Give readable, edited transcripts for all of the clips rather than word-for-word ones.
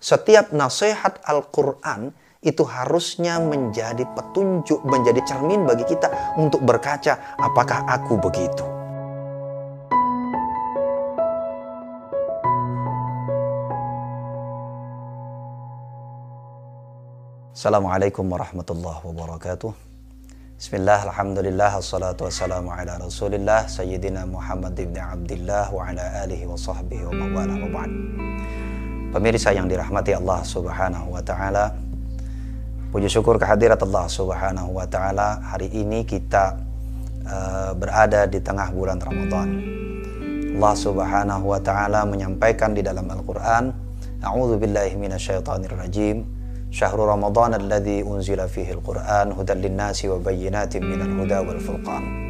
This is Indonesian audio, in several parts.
Setiap nasihat Al-Quran itu harusnya menjadi petunjuk, menjadi cermin bagi kita untuk berkaca, apakah aku begitu? Assalamualaikum warahmatullahi wabarakatuh. Bismillah, alhamdulillah, assalatu wassalamu ala rasulillah Sayyidina Muhammad ibn Abdillah wa ala alihi wa sahbihi wa mawalah wa ba'd. Pemirsa yang dirahmati Allah subhanahu wa ta'ala, puji syukur kehadirat Allah subhanahu wa ta'ala. Hari ini kita berada di tengah bulan Ramadan. Allah subhanahu wa ta'ala menyampaikan di dalam Al-Quran, A'udzu billahi minasyaitonir rajim, Syahrul Ramadan alladzi unzila fihi al-Quran hudan linnasi wa bayyinatin minal huda wal furqan.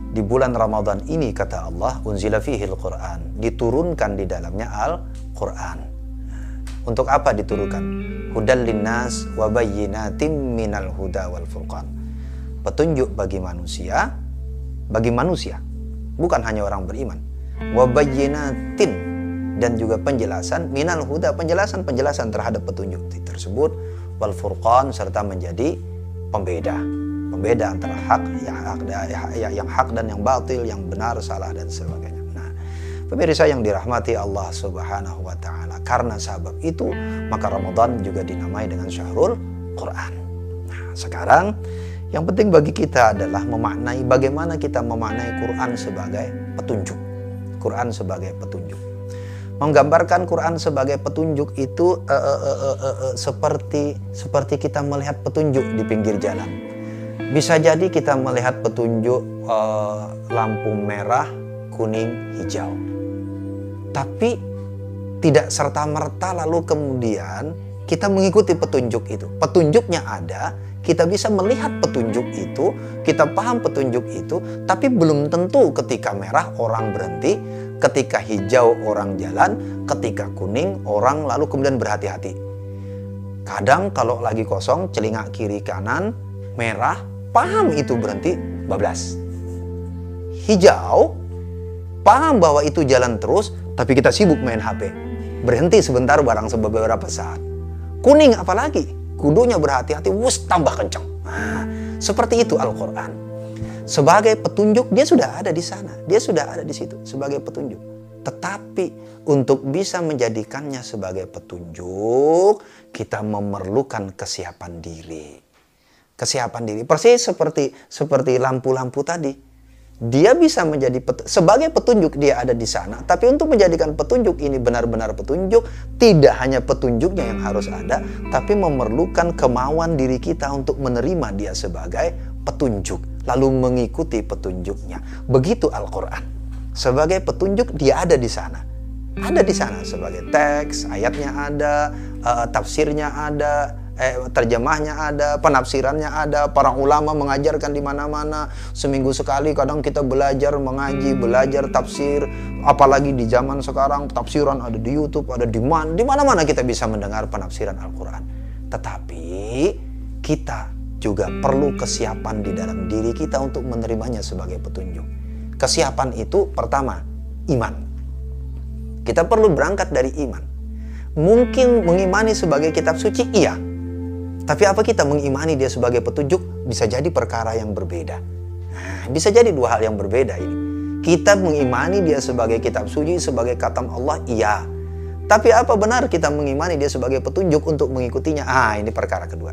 Di bulan Ramadan ini, kata Allah, unzila fihi al-Quran, diturunkan di dalamnya Al-Quran. Untuk apa diturunkan? Hudan linnas wa bayyinatin minal huda wal furqan. Petunjuk bagi manusia, bukan hanya orang beriman. Wa bayyinatin, dan juga penjelasan minal huda, penjelasan terhadap petunjuk tersebut, wal furqan, serta menjadi pembeda antara yang hak dan yang batil, yang benar, salah, dan sebagainya. Nah, pemirsa yang dirahmati Allah subhanahu wa ta'ala, karena sebab itu maka Ramadan juga dinamai dengan Syahrul Quran. Nah, sekarang yang penting bagi kita adalah memaknai, bagaimana kita memaknai Quran sebagai petunjuk. Quran sebagai petunjuk. Menggambarkan Quran sebagai petunjuk itu seperti kita melihat petunjuk di pinggir jalan. Bisa jadi kita melihat petunjuk lampu merah, kuning, hijau. Tapi tidak serta-merta lalu kemudian kita mengikuti petunjuk itu. Petunjuknya ada, kita bisa melihat petunjuk itu, kita paham petunjuk itu, tapi belum tentu ketika merah orang berhenti, ketika hijau orang jalan, ketika kuning orang lalu kemudian berhati-hati. Kadang kalau lagi kosong, celingak kiri kanan, merah, paham itu berhenti, bablas. Hijau, paham bahwa itu jalan terus, tapi kita sibuk main HP. Berhenti sebentar barang beberapa saat. Kuning apalagi, kudunya berhati-hati, tambah kencang. Nah, seperti itu Al-Quran. Sebagai petunjuk, dia sudah ada di sana. Dia sudah ada di situ sebagai petunjuk. Tetapi untuk bisa menjadikannya sebagai petunjuk, kita memerlukan kesiapan diri. Kesiapan diri. Persis seperti lampu-lampu tadi. Dia bisa menjadi sebagai petunjuk, dia ada di sana. Tapi untuk menjadikan petunjuk ini benar-benar petunjuk, tidak hanya petunjuknya yang harus ada, tapi memerlukan kemauan diri kita untuk menerima dia sebagai petunjuk, lalu mengikuti petunjuknya. Begitu Al-Quran. Sebagai petunjuk, dia ada di sana. Ada di sana sebagai teks, ayatnya ada, tafsirnya ada, terjemahnya ada, penafsirannya ada, para ulama mengajarkan di mana-mana. Seminggu sekali kadang kita belajar mengaji, belajar tafsir, apalagi di zaman sekarang tafsiran ada di YouTube, ada di mana-mana kita bisa mendengar penafsiran Al-Quran. Tetapi kita juga perlu kesiapan di dalam diri kita untuk menerimanya sebagai petunjuk. Kesiapan itu pertama, iman. Kita perlu berangkat dari iman. Mungkin mengimani sebagai kitab suci, iya. Tapi apa kita mengimani dia sebagai petunjuk? Bisa jadi perkara yang berbeda. Nah, bisa jadi dua hal yang berbeda ini. Kita mengimani dia sebagai kitab suci, sebagai katam Allah, iya. Tapi apa benar kita mengimani dia sebagai petunjuk untuk mengikutinya? Ini perkara kedua.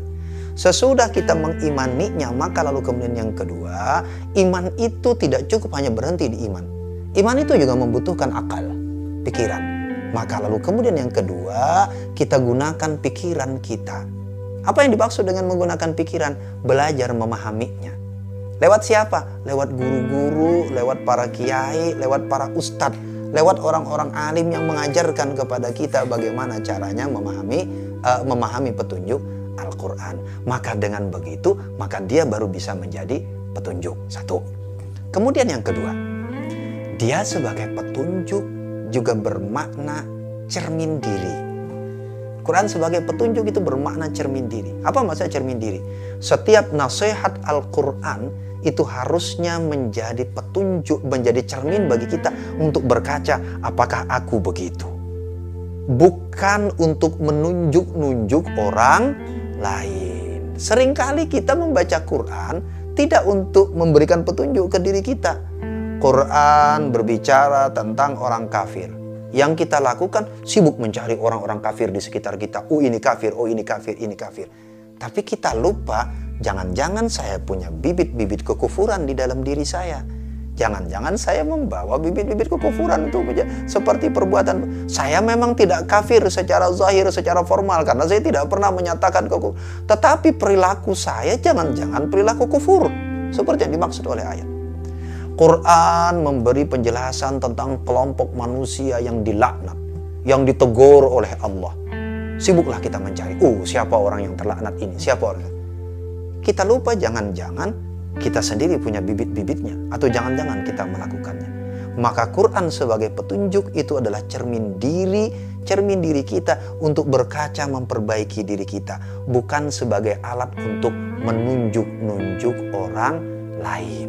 Sesudah kita mengimaninya, maka lalu kemudian yang kedua, iman itu tidak cukup hanya berhenti di iman. Iman itu juga membutuhkan akal, pikiran. Maka lalu kemudian yang kedua, kita gunakan pikiran kita. Apa yang dimaksud dengan menggunakan pikiran? Belajar memahaminya. Lewat siapa? Lewat guru-guru, lewat para kiai, lewat para ustadz, lewat orang-orang alim yang mengajarkan kepada kita bagaimana caranya memahami petunjuk Al-Quran. Maka dengan begitu, maka dia baru bisa menjadi petunjuk. Satu. Kemudian yang kedua, dia sebagai petunjuk juga bermakna cermin diri. Quran sebagai petunjuk itu bermakna cermin diri. Apa maksudnya cermin diri? Setiap nasihat Al-Quran itu harusnya menjadi petunjuk, menjadi cermin bagi kita untuk berkaca, apakah aku begitu? bukan untuk menunjuk-nunjuk orang lain. Seringkali kita membaca Quran tidak untuk memberikan petunjuk ke diri kita. Quran berbicara tentang orang kafir. Yang kita lakukan sibuk mencari orang-orang kafir di sekitar kita. Oh ini kafir, oh ini kafir, ini kafir. Tapi kita lupa, jangan-jangan saya punya bibit-bibit kekufuran di dalam diri saya. Jangan-jangan saya membawa bibit-bibit kekufuran itu seperti perbuatan. Saya memang tidak kafir secara zahir, secara formal, karena saya tidak pernah menyatakan kufur. Tetapi perilaku saya jangan-jangan perilaku kufur, seperti yang dimaksud oleh ayat. Quran memberi penjelasan tentang kelompok manusia yang dilaknat, yang ditegur oleh Allah. Sibuklah kita mencari, siapa orang yang terlaknat ini, siapa orang. Kita lupa jangan-jangan kita sendiri punya bibit-bibitnya, atau jangan-jangan kita melakukannya. Maka Quran sebagai petunjuk itu adalah cermin diri kita untuk berkaca memperbaiki diri kita, bukan sebagai alat untuk menunjuk-nunjuk orang lain.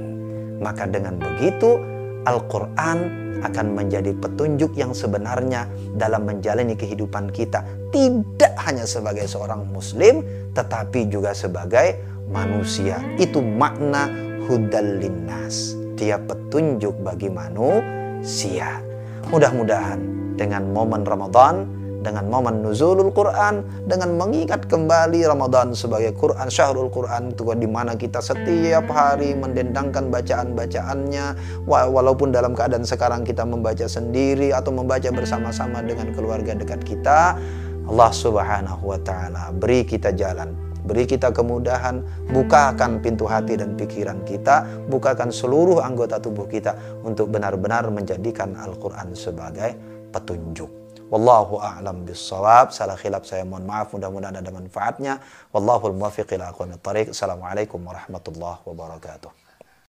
Maka dengan begitu Al-Quran akan menjadi petunjuk yang sebenarnya dalam menjalani kehidupan kita, tidak hanya sebagai seorang muslim, tetapi juga sebagai manusia. Itu makna hudal linnas, dia petunjuk bagi manusia. Mudah-mudahan dengan momen Ramadan, dengan momen nuzulul Quran, dengan mengingat kembali Ramadan sebagai Quran, syahrul Quran, itu di mana kita setiap hari mendendangkan bacaan-bacaannya, walaupun dalam keadaan sekarang kita membaca sendiri atau membaca bersama-sama dengan keluarga dekat kita. Allah Subhanahu wa taala beri kita jalan, beri kita kemudahan, bukakan pintu hati dan pikiran kita, bukakan seluruh anggota tubuh kita untuk benar-benar menjadikan Al-Quran sebagai petunjuk. Wallahu a'lam bissawab. Salah khilaf saya mohon maaf, mudah-mudahan ada manfaatnya. Wallahul muwaffiq ila aqwamit thariq. Assalamualaikum warahmatullahi wabarakatuh.